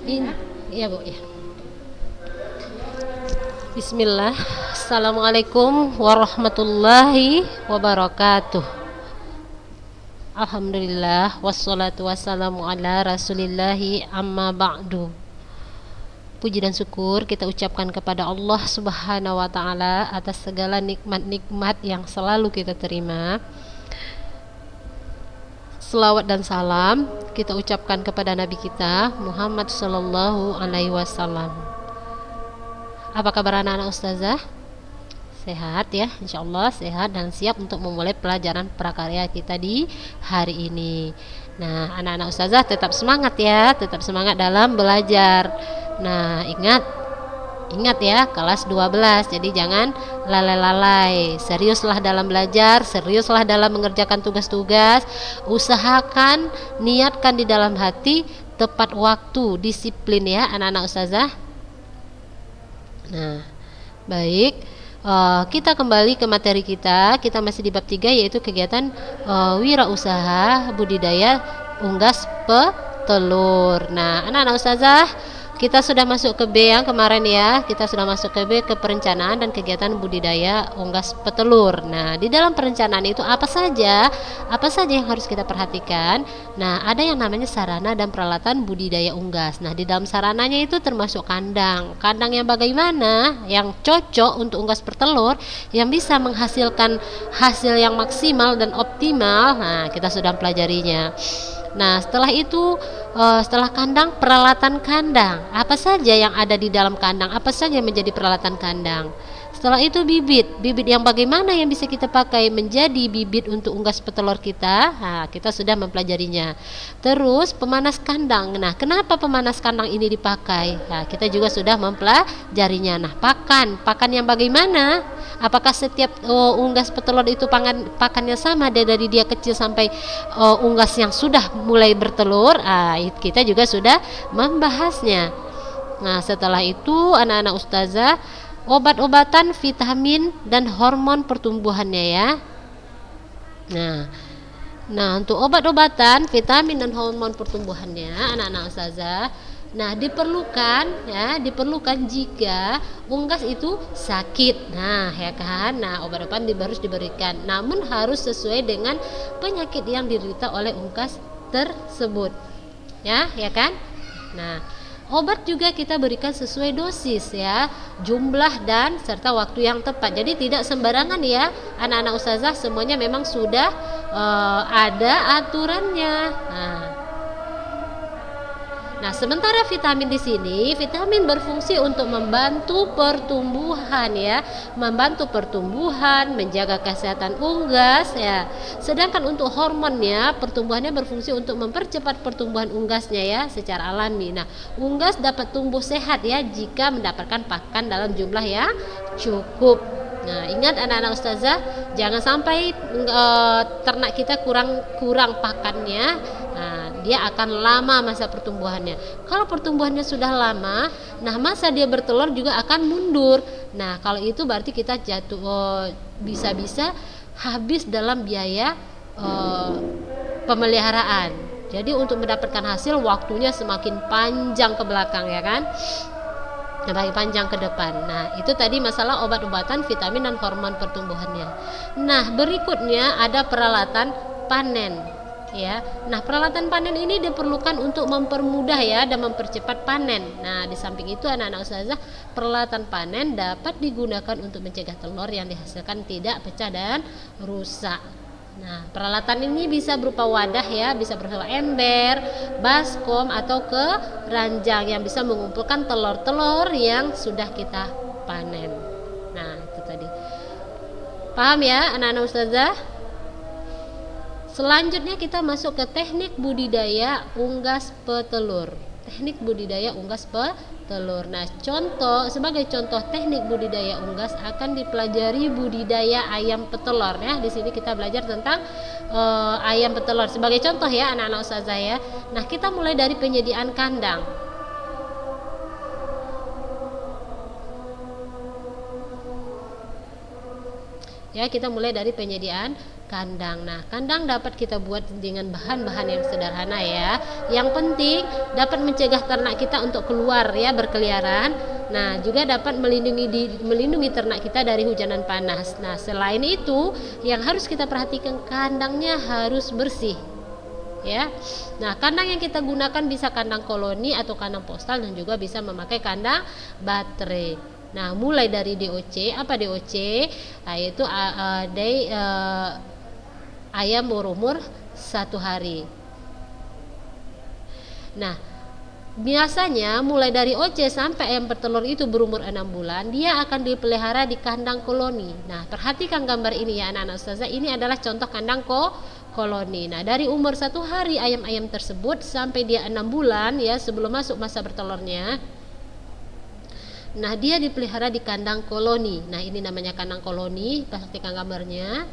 In, ya Bu ya. Bismillah. Assalamualaikum warahmatullahi wabarakatuh. Alhamdulillah wassalatu wassalamu ala rasulillahi amma ba'du. Puji dan syukur kita ucapkan kepada Allah Subhanahu wa taala atas segala nikmat-nikmat yang selalu kita terima. Selawat dan salam kita ucapkan kepada Nabi kita Muhammad sallallahu alaihi wasallam. Apa kabar anak-anak ustazah? Sehat ya, insyaallah sehat dan siap untuk memulai pelajaran prakarya kita di hari ini. Nah, anak-anak ustazah tetap semangat ya, tetap semangat dalam belajar. Nah, ingat ya, kelas 12. Jadi jangan lalai-lalai. Seriuslah dalam belajar, seriuslah dalam mengerjakan tugas-tugas. Usahakan, niatkan di dalam hati, tepat waktu, disiplin ya anak-anak ustazah. Nah, baik, kita kembali ke materi kita. Kita masih di bab 3 yaitu kegiatan wirausaha budidaya unggas petelur. Nah, anak-anak ustazah, kita sudah masuk ke B yang kemarin ya. Kita sudah masuk ke B, ke perencanaan dan kegiatan budidaya unggas petelur. Nah, di dalam perencanaan itu apa saja yang harus kita perhatikan? Nah, ada yang namanya sarana dan peralatan budidaya unggas. Nah, di dalam sarananya itu termasuk kandang. Kandang yang bagaimana? Yang cocok untuk unggas petelur, yang bisa menghasilkan hasil yang maksimal dan optimal. Nah, kita sudah pelajarinya. Nah, setelah itu, setelah kandang, peralatan kandang. Apa saja yang ada di dalam kandang? Apa saja yang menjadi peralatan kandang? Setelah itu bibit yang bagaimana yang bisa kita pakai menjadi bibit untuk unggas petelur kita. Nah, kita sudah mempelajarinya. Terus pemanas kandang. Nah, kenapa pemanas kandang ini dipakai? Nah, kita juga sudah mempelajarinya. Nah, pakan yang bagaimana? Apakah setiap unggas petelur itu pakannya sama dari dia kecil sampai unggas yang sudah mulai bertelur? Kita juga sudah membahasnya. Nah, setelah itu anak-anak ustazah, obat-obatan, vitamin dan hormon pertumbuhannya ya. Nah, untuk obat-obatan, vitamin dan hormon pertumbuhannya anak-anak ustazah, nah diperlukan jika unggas itu sakit. Nah, ya kan? Nah, obat-obatan harus diberikan, namun harus sesuai dengan penyakit yang diderita oleh unggas tersebut. Ya kan? Nah, obat juga kita berikan sesuai dosis ya, jumlah dan serta waktu yang tepat. Jadi tidak sembarangan ya anak-anak ustazah, semuanya memang sudah ada aturannya. Nah, sementara vitamin di sini, vitamin berfungsi untuk membantu pertumbuhan ya, menjaga kesehatan unggas ya. Sedangkan untuk hormonnya, pertumbuhannya berfungsi untuk mempercepat pertumbuhan unggasnya ya secara alami. Nah, unggas dapat tumbuh sehat ya jika mendapatkan pakan dalam jumlah yang cukup. Nah, ingat anak-anak ustazah, jangan sampai ternak kita kurang pakannya. Nah, dia akan lama masa pertumbuhannya. Kalau pertumbuhannya sudah lama, nah masa dia bertelur juga akan mundur. Nah, kalau itu berarti kita bisa-bisa habis dalam biaya pemeliharaan. Jadi untuk mendapatkan hasil waktunya semakin panjang ke belakang ya kan? Semakin panjang ke depan. Nah, itu tadi masalah obat-obatan, vitamin dan hormon pertumbuhannya. Nah, berikutnya ada peralatan panen ya. Nah, peralatan panen ini diperlukan untuk mempermudah ya dan mempercepat panen. Nah, di samping itu anak-anak ustazah, peralatan panen dapat digunakan untuk mencegah telur yang dihasilkan tidak pecah dan rusak. Nah, peralatan ini bisa berupa wadah ya, bisa berupa ember, baskom atau keranjang yang bisa mengumpulkan telur-telur yang sudah kita panen. Nah, itu tadi. Paham ya anak-anak ustazah? Selanjutnya kita masuk ke teknik budidaya unggas petelur. Teknik budidaya unggas petelur. Nah, sebagai contoh teknik budidaya unggas akan dipelajari budidaya ayam petelur ya. Di sini kita belajar tentang ayam petelur sebagai contoh ya anak-anak ustazah ya. Nah, kita mulai dari penyediaan kandang. Ya, kita mulai dari penyediaan kandang. Nah, kandang dapat kita buat dengan bahan-bahan yang sederhana ya. Yang penting dapat mencegah ternak kita untuk keluar ya, berkeliaran. Nah, juga dapat melindungi ternak kita dari hujanan panas. Nah, selain itu, yang harus kita perhatikan, kandangnya harus bersih. Ya. Nah, kandang yang kita gunakan bisa kandang koloni atau kandang postal, dan juga bisa memakai kandang baterai. Nah, mulai dari DOC. Apa DOC? Nah, yaitu ayam berumur 1 hari. Nah, biasanya mulai dari OC sampai ayam bertelur itu berumur 6 bulan, dia akan dipelihara di kandang koloni. Nah, perhatikan gambar ini ya anak-anak ustazah, ini adalah contoh kandang koloni. Nah, dari umur 1 hari ayam-ayam tersebut sampai dia 6 bulan ya, sebelum masuk masa bertelurnya. Nah, dia dipelihara di kandang koloni. Nah, ini namanya kandang koloni, perhatikan gambarnya.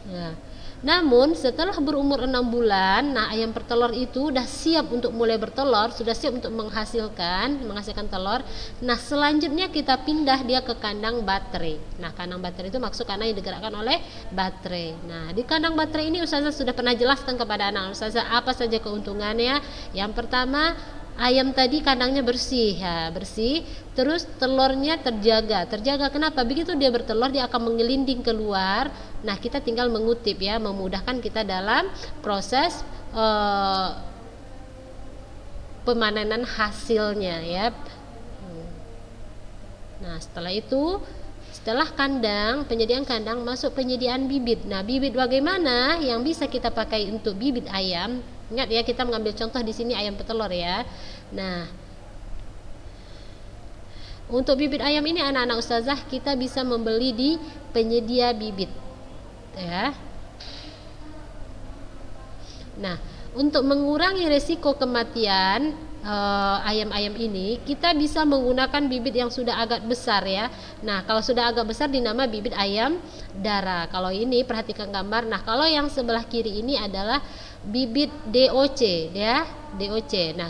Nah, namun setelah berumur 6 bulan, nah ayam bertelur itu sudah siap untuk mulai bertelur, sudah siap untuk menghasilkan telur. Nah, selanjutnya kita pindah dia ke kandang baterai. Nah, kandang baterai itu maksud karena yang digerakkan oleh baterai. Nah, di kandang baterai ini ustazah sudah pernah jelaskan kepada anak ustazah apa saja keuntungannya. Yang pertama, ayam tadi kandangnya bersih ya, bersih. Terus telurnya terjaga kenapa? Begitu dia bertelur, dia akan menggelinding keluar. Nah, kita tinggal mengutip ya, memudahkan kita dalam proses pemanenan hasilnya ya. Nah, setelah penyediaan kandang, masuk penyediaan bibit. Nah, bibit bagaimana yang bisa kita pakai untuk bibit ayam? Ingat ya, kita mengambil contoh di sini ayam petelur ya. Nah, untuk bibit ayam ini anak-anak ustazah kita bisa membeli di penyedia bibit ya. Nah, untuk mengurangi resiko kematian ayam-ayam ini, kita bisa menggunakan bibit yang sudah agak besar ya. Nah, kalau sudah agak besar dinama bibit ayam darah. Kalau ini perhatikan gambar. Nah, kalau yang sebelah kiri ini adalah bibit DOC ya, DOC. Nah,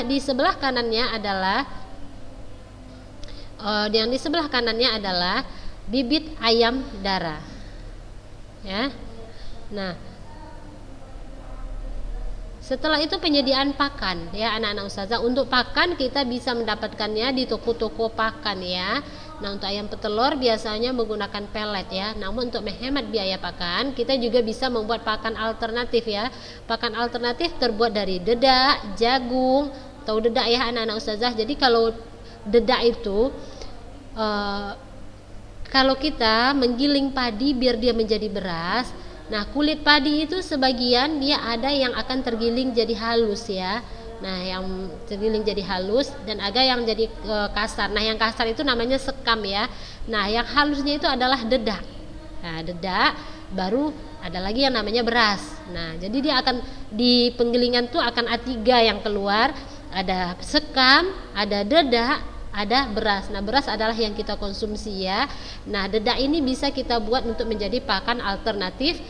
di sebelah kanannya adalah bibit ayam darah ya. Nah, setelah itu penyediaan pakan ya anak-anak ustazah. Untuk pakan kita bisa mendapatkannya di toko-toko pakan ya. Nah, untuk ayam petelur biasanya menggunakan pelet ya. Namun untuk menghemat biaya pakan, kita juga bisa membuat pakan alternatif ya. Pakan alternatif terbuat dari dedak, jagung, atau dedak ya anak-anak ustazah. Jadi kalau dedak itu kalau kita menggiling padi biar dia menjadi beras, nah kulit padi itu sebagian dia ada yang akan tergiling jadi halus ya. Nah, yang tergiling jadi halus dan ada yang jadi kasar. Nah, yang kasar itu namanya sekam ya. Nah, yang halusnya itu adalah dedak. Nah, dedak baru ada lagi yang namanya beras. Nah, jadi dia akan di penggilingan tuh akan A3 yang keluar, ada sekam, ada dedak, ada beras. Nah, beras adalah yang kita konsumsi ya. Nah, dedak ini bisa kita buat untuk menjadi pakan alternatif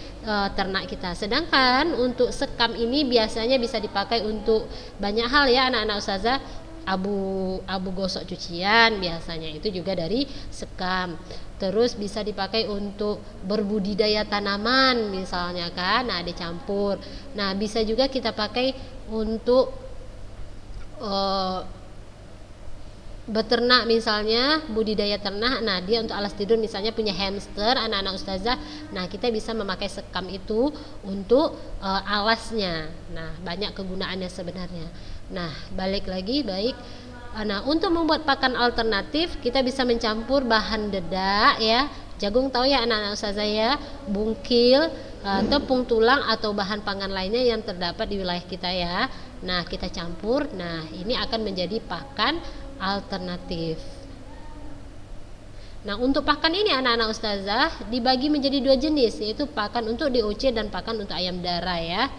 ternak kita. Sedangkan untuk sekam ini biasanya bisa dipakai untuk banyak hal ya anak-anak ustazah. Abu gosok cucian biasanya itu juga dari sekam. Terus bisa dipakai untuk berbudidaya tanaman misalnya kan. Nah, dicampur. Nah, bisa juga kita pakai untuk beternak misalnya, budidaya ternak. Nah, dia untuk alas tidur misalnya punya hamster anak-anak ustazah. Nah, kita bisa memakai sekam itu untuk alasnya. Nah, banyak kegunaannya sebenarnya. Nah, baik. Nah, untuk membuat pakan alternatif kita bisa mencampur bahan dedak ya. Jagung tahu ya anak-anak ustazah ya, bungkil, tepung tulang atau bahan pangan lainnya yang terdapat di wilayah kita ya. Nah, kita campur. Nah, ini akan menjadi pakan alternatif. Nah, untuk pakan ini anak-anak ustazah dibagi menjadi 2 jenis, yaitu pakan untuk DOC dan pakan untuk ayam darah ya.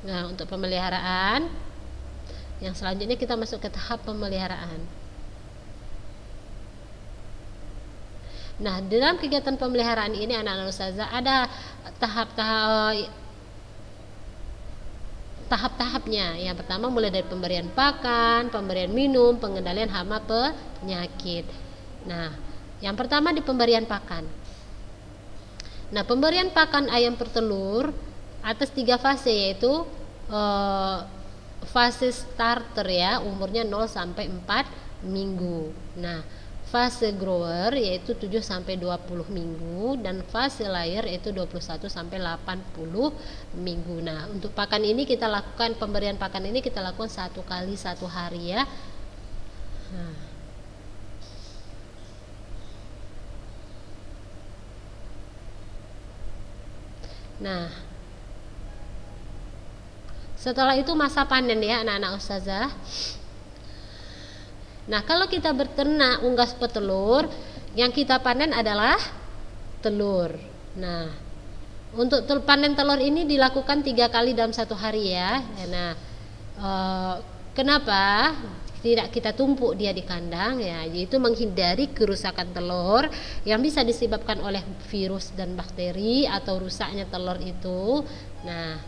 Nah, untuk pemeliharaan yang selanjutnya kita masuk ke tahap pemeliharaan. Nah, dalam kegiatan pemeliharaan ini anak-anak ustazah ada tahap-tahapnya. Yang pertama mulai dari pemberian pakan, pemberian minum, pengendalian hama penyakit. Nah, yang pertama di pemberian pakan. Nah, pemberian pakan ayam pertelur atas 3 fase, yaitu fase starter ya, umurnya 0 sampai 4 minggu. Nah, fase grower yaitu 7 sampai 20 minggu, dan fase layer yaitu 21 sampai 80 minggu. Nah, untuk pakan ini kita lakukan, pemberian pakan ini kita lakukan 1 kali 1 hari ya. Nah, setelah itu masa panen ya anak-anak ustazah. Nah, kalau kita berternak unggas petelur, yang kita panen adalah telur. Nah, untuk panen telur ini dilakukan 3 kali dalam 1 hari ya. Nah, kenapa tidak kita tumpuk dia di kandang ya, yaitu menghindari kerusakan telur yang bisa disebabkan oleh virus dan bakteri atau rusaknya telur itu. Nah,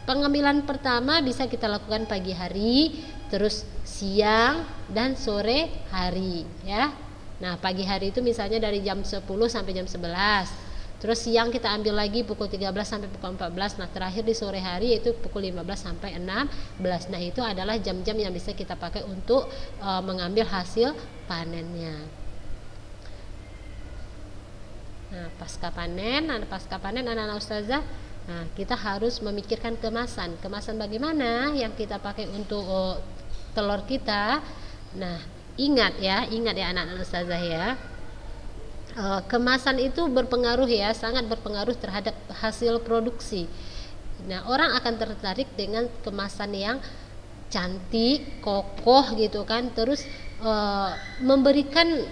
pengambilan pertama bisa kita lakukan pagi hari, terus siang dan sore hari ya. Nah, pagi hari itu misalnya dari jam 10 sampai jam 11. Terus siang kita ambil lagi pukul 13 sampai pukul 14. Nah, terakhir di sore hari yaitu pukul 15 sampai 16. Nah, itu adalah jam-jam yang bisa kita pakai untuk mengambil hasil panennya. Nah, pasca panen anak-anak ustazah, nah, kita harus memikirkan kemasan bagaimana yang kita pakai untuk telur kita. Nah, ingat ya anak-anak ustazah ya, kemasan itu berpengaruh ya, sangat berpengaruh terhadap hasil produksi. Nah, orang akan tertarik dengan kemasan yang cantik, kokoh gitu kan, terus memberikan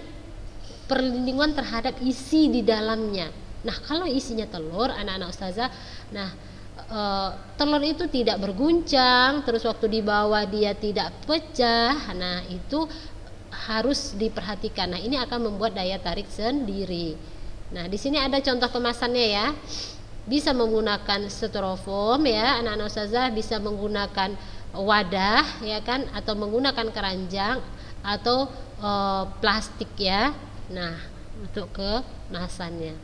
perlindungan terhadap isi di dalamnya. Nah, kalau isinya telur anak-anak ustazah, nah telur itu tidak berguncang, terus waktu dibawa dia tidak pecah. Nah, itu harus diperhatikan. Nah, ini akan membuat daya tarik sendiri. Nah, di sini ada contoh kemasannya ya. Bisa menggunakan styrofoam ya anak-anak ustazah, bisa menggunakan wadah ya kan, atau menggunakan keranjang atau plastik ya. Nah, untuk kemasannya.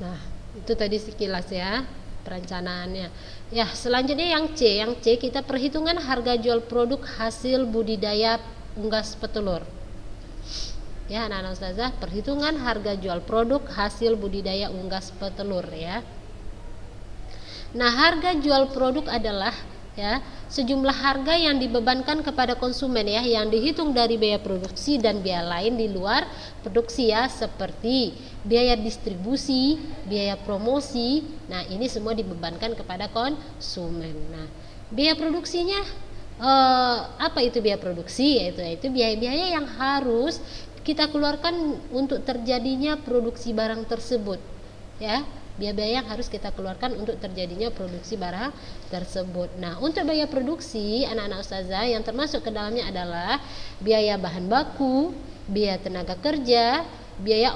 Nah, itu tadi sekilas ya perencanaannya. Ya, selanjutnya yang C kita perhitungan harga jual produk hasil budidaya unggas petelur. Ya, anak-anak ustazah, perhitungan harga jual produk hasil budidaya unggas petelur ya. Nah, harga jual produk adalah ya sejumlah harga yang dibebankan kepada konsumen ya, yang dihitung dari biaya produksi dan biaya lain di luar produksi ya, seperti biaya distribusi, biaya promosi. Nah, ini semua dibebankan kepada konsumen. Nah, biaya produksinya apa itu biaya produksi? Yaitu biaya-biaya yang harus kita keluarkan untuk terjadinya produksi barang tersebut ya. Biaya-biaya yang harus kita keluarkan untuk terjadinya produksi barang tersebut. Nah, untuk biaya produksi anak-anak ustazah yang termasuk ke dalamnya adalah biaya bahan baku, biaya tenaga kerja, biaya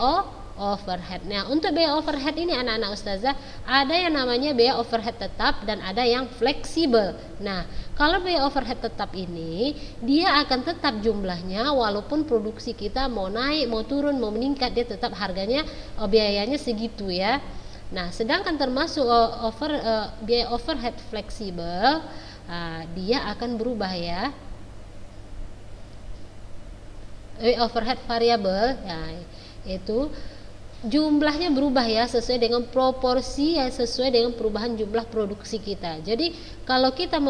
overhead. Nah, untuk biaya overhead ini anak-anak ustazah ada yang namanya biaya overhead tetap dan ada yang fleksibel. Nah, kalau biaya overhead tetap ini dia akan tetap jumlahnya walaupun produksi kita mau naik, mau turun, mau meningkat, dia tetap harganya biayanya segitu ya. Nah, sedangkan termasuk biaya overhead fleksibel, dia akan berubah ya. Overhead variabel ya, itu jumlahnya berubah ya sesuai dengan proporsi ya, sesuai dengan perubahan jumlah produksi kita. Jadi kalau kita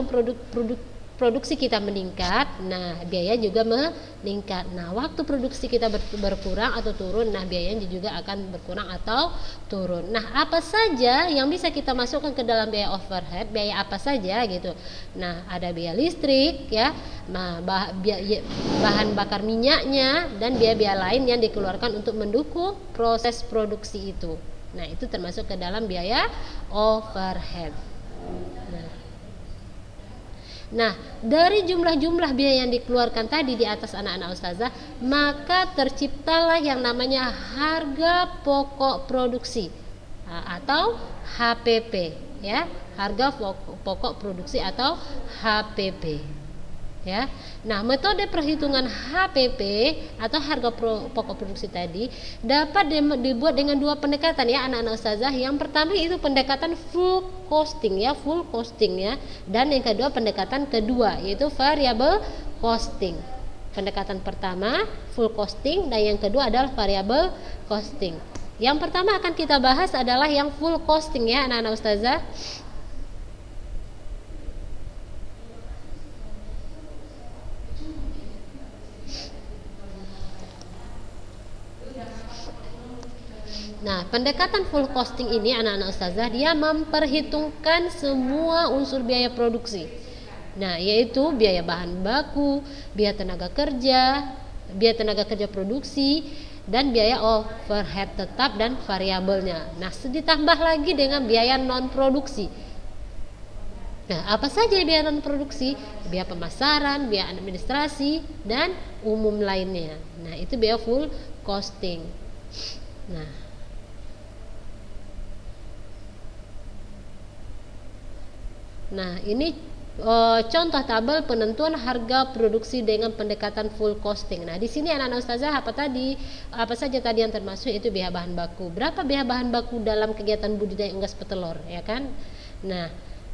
produksi kita meningkat, nah biaya juga meningkat. Nah, waktu produksi kita berkurang atau turun, nah biayanya juga akan berkurang atau turun. Nah, apa saja yang bisa kita masukkan ke dalam biaya overhead, biaya apa saja gitu. Nah, ada biaya listrik ya, nah bahan bakar minyaknya, dan biaya-biaya lain yang dikeluarkan untuk mendukung proses produksi itu. Nah, itu termasuk ke dalam biaya overhead. Nah, dari jumlah-jumlah biaya yang dikeluarkan tadi di atas anak-anak ustazah, maka terciptalah yang namanya harga pokok produksi atau HPP ya, harga pokok produksi atau HPP. Ya. Nah, metode perhitungan HPP atau harga pokok produksi tadi dapat dibuat dengan dua pendekatan ya anak-anak ustazah. Yang pertama itu pendekatan full costing ya, dan yang kedua pendekatan kedua yaitu variable costing. Pendekatan pertama full costing dan yang kedua adalah variable costing. Yang pertama akan kita bahas adalah yang full costing ya anak-anak ustazah. Nah, pendekatan full costing ini anak-anak ustazah dia memperhitungkan semua unsur biaya produksi. Nah, yaitu biaya bahan baku, biaya tenaga kerja produksi, dan biaya overhead tetap dan variabelnya. Nah, ditambah lagi dengan biaya non produksi. Nah, apa saja biaya non produksi? Biaya pemasaran, biaya administrasi, dan umum lainnya. Nah, itu biaya full costing. Nah, ini contoh tabel penentuan harga produksi dengan pendekatan full costing. Nah, di sini anak-anak ustazah apa saja tadi yang termasuk itu biaya bahan baku. Berapa biaya bahan baku dalam kegiatan budidaya unggas petelur, ya kan? Nah,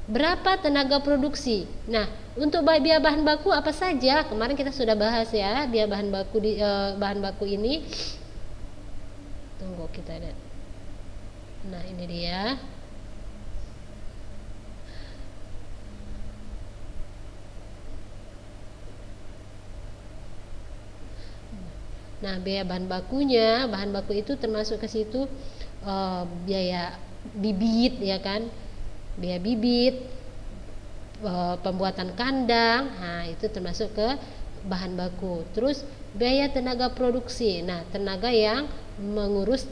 berapa tenaga produksi? Nah, untuk biaya bahan baku apa saja? Kemarin kita sudah bahas ya, biaya bahan baku bahan baku ini. Tunggu kita lihat. Nah, ini dia. Nah, biaya bahan baku itu termasuk ke situ biaya bibit ya kan, biaya bibit, pembuatan kandang, nah itu termasuk ke bahan baku. Terus biaya tenaga produksi, nah tenaga yang mengurus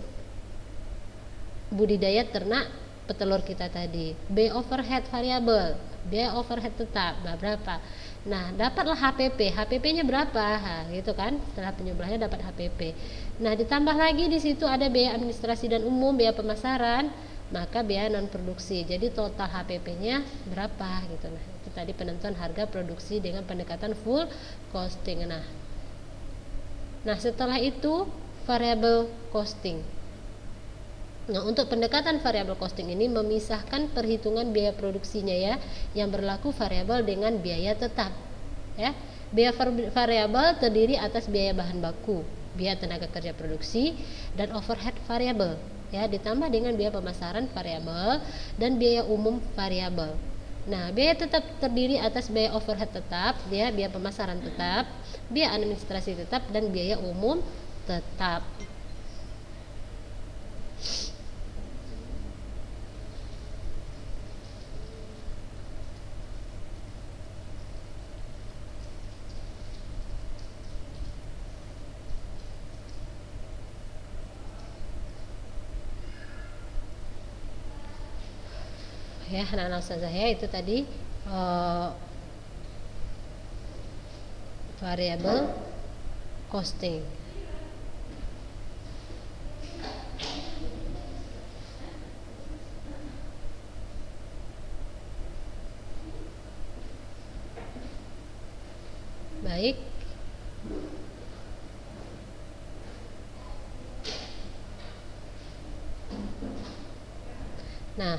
budidaya ternak petelur kita tadi. Biaya overhead variabel, biaya overhead tetap, berapa? Nah, dapatlah HPP-nya berapa? Nah, gitu kan? Setelah penjumlahannya dapat HPP. Nah, ditambah lagi di situ ada biaya administrasi dan umum, biaya pemasaran, maka biaya non produksi. Jadi total HPP-nya berapa gitu. Nah, itu tadi penentuan harga produksi dengan pendekatan full costing. Nah, setelah itu variable costing. Nah, untuk pendekatan variable costing ini memisahkan perhitungan biaya produksinya ya, yang berlaku variabel dengan biaya tetap. Ya, biaya variabel terdiri atas biaya bahan baku, biaya tenaga kerja produksi, dan overhead variabel. Ya, ditambah dengan biaya pemasaran variabel dan biaya umum variabel. Nah, biaya tetap terdiri atas biaya overhead tetap, ya, biaya pemasaran tetap, biaya administrasi tetap, dan biaya umum tetap. Ya, anak-anak ustazah ya, itu tadi variable costing. Baik. Nah,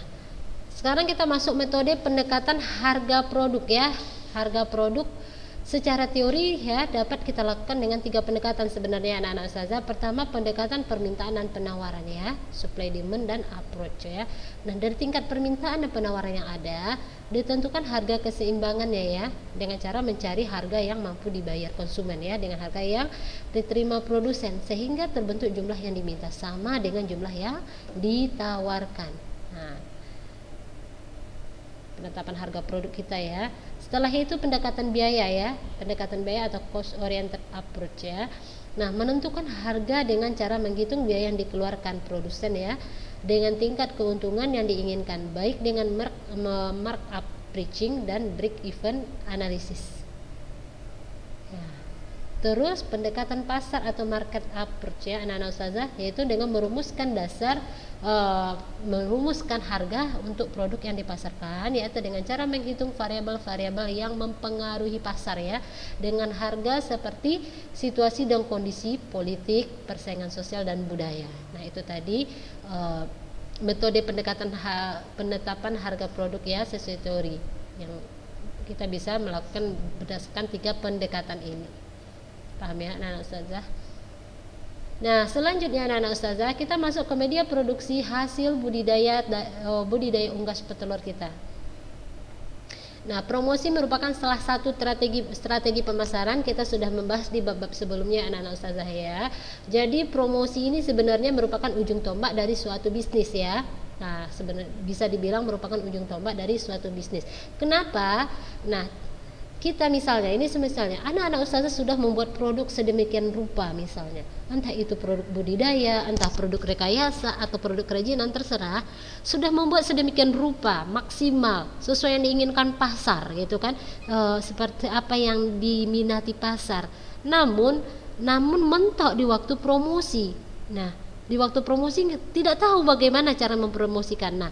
sekarang kita masuk metode pendekatan harga produk ya. Harga produk secara teori ya dapat kita lakukan dengan 3 pendekatan sebenarnya anak-anak ustazah. Pertama, pendekatan permintaan dan penawaran ya, supply demand dan approach ya. Nah, dari tingkat permintaan dan penawaran yang ada ditentukan harga keseimbangannya ya, dengan cara mencari harga yang mampu dibayar konsumen ya dengan harga yang diterima produsen, sehingga terbentuk jumlah yang diminta sama dengan jumlah yang ditawarkan. Nah, penetapan harga produk kita ya. Setelah itu pendekatan biaya ya, pendekatan biaya atau cost oriented approach ya. Nah, menentukan harga dengan cara menghitung biaya yang dikeluarkan produsen ya, dengan tingkat keuntungan yang diinginkan, baik dengan markup, pricing, dan break even analysis. Ya. Terus pendekatan pasar atau market approach ya anak-anak ustazah, yaitu dengan merumuskan merumuskan harga untuk produk yang dipasarkan, yaitu dengan cara menghitung variabel-variabel yang mempengaruhi pasar ya, dengan harga seperti situasi dan kondisi politik, persaingan sosial dan budaya. Nah itu tadi metode penetapan harga produk ya sesuai teori yang kita bisa melakukan berdasarkan 3 pendekatan ini. Paham ya anak-anak ustazah? Nah selanjutnya anak-anak ustazah, kita masuk ke media produksi hasil budidaya unggas petelur kita. Nah promosi merupakan salah satu strategi pemasaran. Kita sudah membahas di bab-bab sebelumnya anak-anak ustazah ya. Jadi promosi ini sebenarnya merupakan ujung tombak dari suatu bisnis ya. Nah sebenarnya bisa dibilang merupakan ujung tombak dari suatu bisnis. Kenapa? Nah kita misalnya, ini semisalnya anak-anak ustazah sudah membuat produk sedemikian rupa misalnya, entah itu produk budidaya, entah produk rekayasa atau produk kerajinan, terserah, sudah membuat sedemikian rupa maksimal sesuai yang diinginkan pasar gitu kan, seperti apa yang diminati pasar, namun mentok di waktu promosi. Nah di waktu promosi tidak tahu bagaimana cara mempromosikan. Nah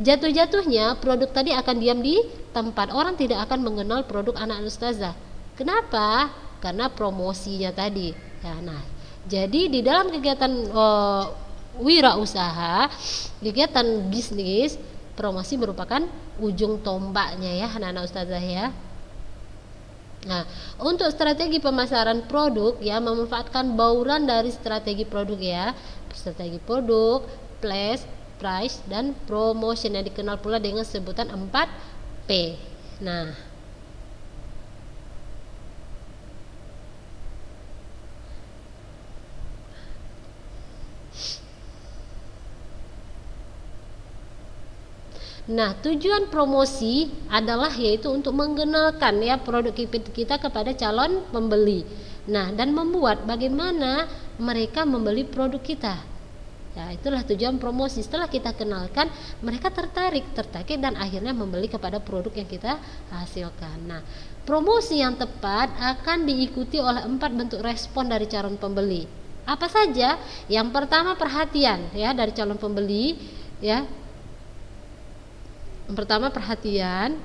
jatuh-jatuhnya produk tadi akan diam di tempat, orang tidak akan mengenal produk anak ustazah. Kenapa? Karena promosinya tadi ya. Nah jadi di dalam kegiatan wirausaha, kegiatan bisnis, promosi merupakan ujung tombaknya ya anak-anak ustazah ya. Nah untuk strategi pemasaran produk ya, memanfaatkan bauran dari strategi produk ya, strategi produk, price dan promotion yang dikenal pula dengan sebutan 4P. Nah, tujuan promosi adalah yaitu untuk mengenalkan ya produk kita kepada calon pembeli. Nah, dan membuat bagaimana mereka membeli produk kita. Ya, itulah tujuan promosi. Setelah kita kenalkan, mereka tertarik dan akhirnya membeli kepada produk yang kita hasilkan. Nah, promosi yang tepat akan diikuti oleh 4 bentuk respon dari calon pembeli. Apa saja? Yang pertama perhatian ya dari calon pembeli ya. Yang pertama perhatian,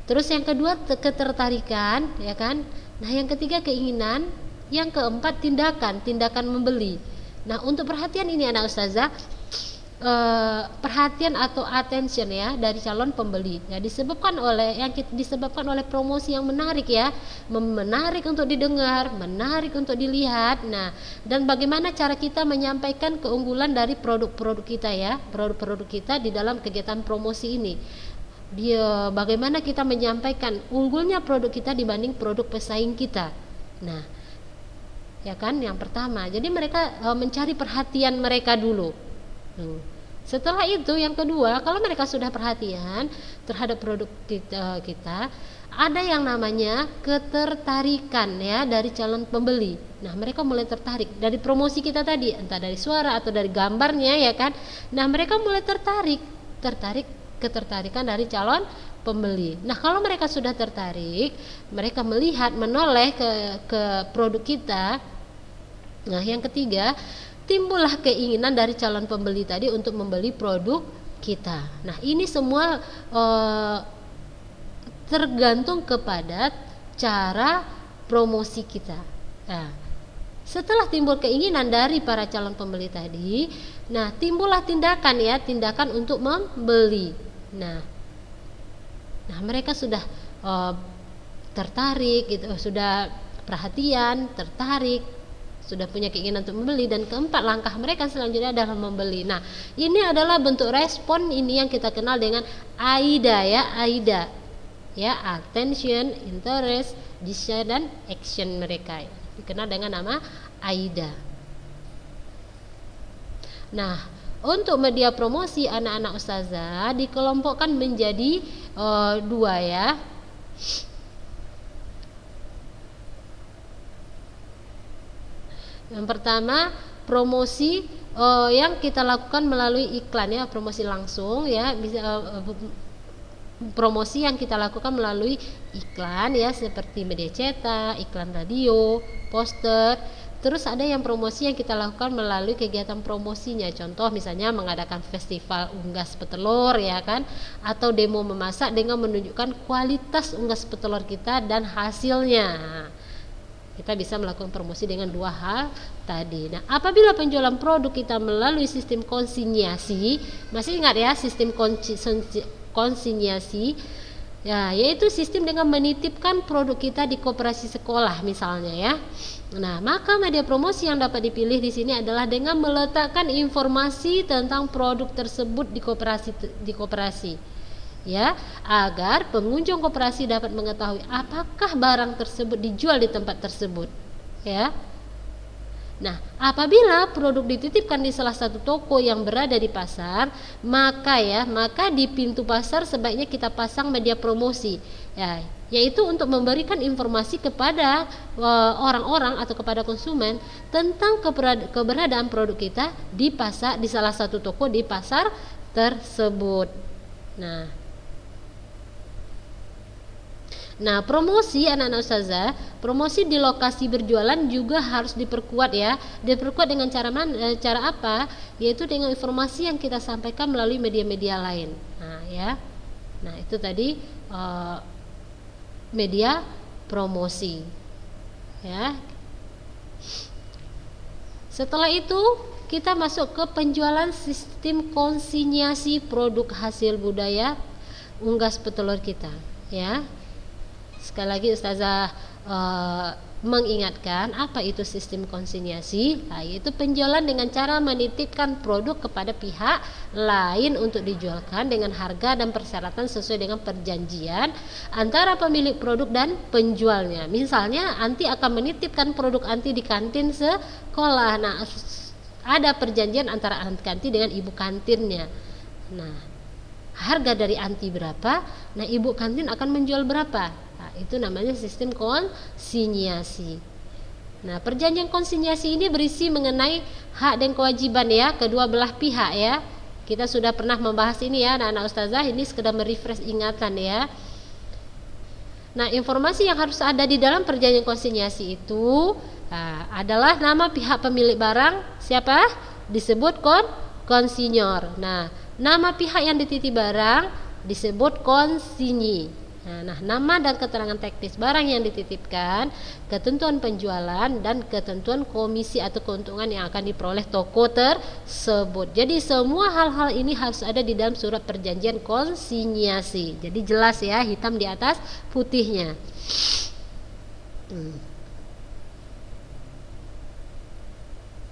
terus yang kedua ketertarikan ya kan. Nah yang ketiga keinginan, yang keempat tindakan membeli. Nah untuk perhatian ini anak ustazah, perhatian atau attention ya dari calon pembeli ya, disebabkan oleh promosi yang menarik ya, menarik untuk didengar, menarik untuk dilihat. Nah dan bagaimana cara kita menyampaikan keunggulan dari produk-produk kita ya, produk-produk kita di dalam kegiatan promosi ini. Bagaimana kita menyampaikan unggulnya produk kita dibanding produk pesaing kita. Nah ya kan, yang pertama jadi mereka mencari perhatian mereka dulu. Setelah itu yang kedua, kalau mereka sudah perhatian terhadap produk kita, ada yang namanya ketertarikan ya dari calon pembeli. Nah mereka mulai tertarik dari promosi kita tadi, entah dari suara atau dari gambarnya ya kan. Nah mereka mulai ketertarikan dari calon pembeli. Nah kalau mereka sudah tertarik, mereka menoleh ke produk kita. Nah yang ketiga, timbullah keinginan dari calon pembeli tadi untuk membeli produk kita. Nah ini semua tergantung kepada cara promosi kita. Nah setelah timbul keinginan dari para calon pembeli tadi, nah timbullah tindakan untuk membeli. Nah mereka sudah tertarik gitu, sudah perhatian, tertarik, sudah punya keinginan untuk membeli, dan keempat langkah mereka selanjutnya adalah membeli. Nah ini adalah bentuk respon ini yang kita kenal dengan AIDA ya, attention, interest, desire dan action mereka dikenal dengan nama AIDA. Nah untuk media promosi anak-anak ustazah dikelompokkan menjadi 2 ya. Yang pertama promosi yang kita lakukan melalui iklan ya, promosi langsung ya, bisa promosi yang kita lakukan melalui iklan ya, seperti media cetak, iklan radio, poster. Terus ada yang promosi yang kita lakukan melalui kegiatan promosinya, contoh misalnya mengadakan festival unggas petelur ya kan, atau demo memasak dengan menunjukkan kualitas unggas petelur kita dan hasilnya. Kita bisa melakukan promosi dengan dua hal tadi. Nah, apabila penjualan produk kita melalui sistem konsinyasi, masih ingat ya sistem konsinyasi ya, yaitu sistem dengan menitipkan produk kita di koperasi sekolah misalnya ya. Nah, maka media promosi yang dapat dipilih di sini adalah dengan meletakkan informasi tentang produk tersebut di koperasi ya, agar pengunjung koperasi dapat mengetahui apakah barang tersebut dijual di tempat tersebut ya. Nah, apabila produk dititipkan di salah satu toko yang berada di pasar, maka di pintu pasar sebaiknya kita pasang media promosi ya, yaitu untuk memberikan informasi kepada orang-orang atau kepada konsumen tentang keberadaan produk kita di pasar, di salah satu toko di pasar tersebut. Nah, promosi anak-anak ustazah, promosi di lokasi berjualan juga harus diperkuat ya. Diperkuat dengan cara apa? Yaitu dengan informasi yang kita sampaikan melalui media-media lain. Nah, ya. Nah, itu tadi media promosi. Ya. Setelah itu kita masuk ke penjualan sistem konsinyasi produk hasil budaya unggas petelur kita, ya. Sekali lagi ustazah mengingatkan apa itu sistem konsinyasi, yaitu penjualan dengan cara menitipkan produk kepada pihak lain untuk dijualkan dengan harga dan persyaratan sesuai dengan perjanjian antara pemilik produk dan penjualnya. Misalnya anti akan menitipkan produk anti di kantin sekolah. Nah, ada perjanjian antara anti dengan ibu kantinnya. Nah, harga dari anti berapa, nah ibu kantin akan menjual berapa. Nah, itu namanya sistem konsinyasi. Nah, perjanjian konsinyasi ini berisi mengenai hak dan kewajiban ya kedua belah pihak ya. Kita sudah pernah membahas ini ya anak-anak ustazah, ini sekedar merefresh ingatan ya. Nah, informasi yang harus ada di dalam perjanjian konsinyasi itu adalah nama pihak pemilik barang, siapa? Disebut konsinyor. Nah, nama pihak yang dititip barang disebut konsinyi. Nah, nama dan keterangan teknis barang yang dititipkan, ketentuan penjualan dan ketentuan komisi atau keuntungan yang akan diperoleh toko tersebut. Jadi semua hal-hal ini harus ada di dalam surat perjanjian konsinyasi. Jadi jelas ya, hitam di atas putihnya.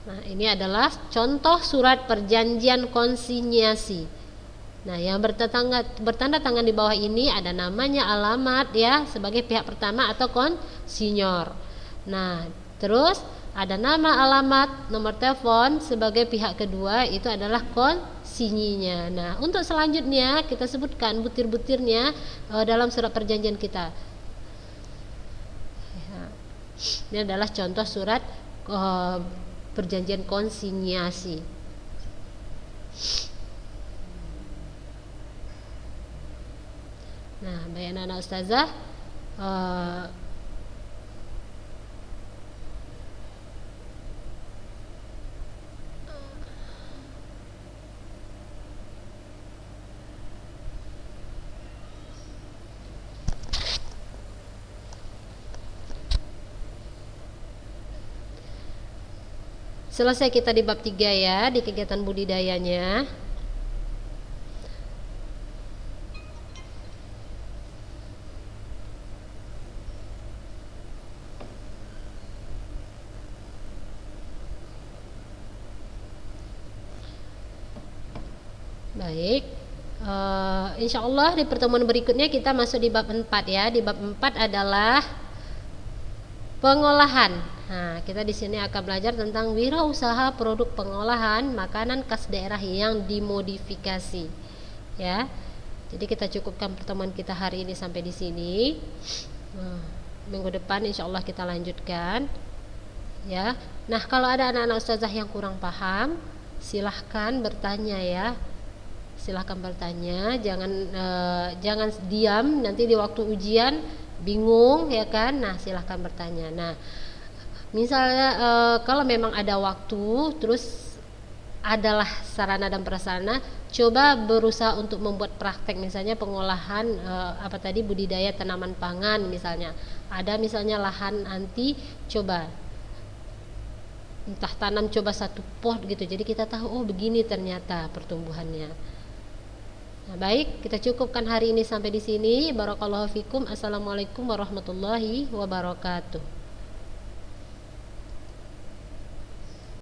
Nah, ini adalah contoh surat perjanjian konsinyasi. Nah, yang bertanda tangan di bawah ini ada namanya, alamat ya sebagai pihak pertama atau konsinyor. Nah, terus ada nama, alamat, nomor telepon sebagai pihak kedua, itu adalah konsinyinya. Nah, untuk selanjutnya kita sebutkan butir-butirnya dalam surat perjanjian kita. Ini adalah contoh surat perjanjian konsinyasi. Nah, baik anak-anak ustazah, selesai kita di bab 3 ya, di kegiatan budidayanya. Baik, insya Allah di pertemuan berikutnya kita masuk di bab 4 ya. Di bab 4 adalah pengolahan. Nah, kita di sini akan belajar tentang wirausaha produk pengolahan makanan khas daerah yang dimodifikasi. Ya, jadi kita cukupkan pertemuan kita hari ini sampai di sini. Minggu depan insya Allah kita lanjutkan. Ya, nah kalau ada anak-anak ustazah yang kurang paham, silahkan bertanya ya. Silahkan bertanya, jangan diam nanti di waktu ujian bingung ya kan. Nah, silahkan bertanya. Nah, misalnya kalau memang ada waktu, terus adalah sarana dan prasarana, coba berusaha untuk membuat praktek, misalnya pengolahan apa tadi, budidaya tanaman pangan misalnya. Ada misalnya lahan anti, coba entah tanam coba satu pot gitu. Jadi kita tahu oh begini ternyata pertumbuhannya. Nah, baik, kita cukupkan hari ini sampai di sini. Barakallahu fikum. Assalamualaikum warahmatullahi wabarakatuh.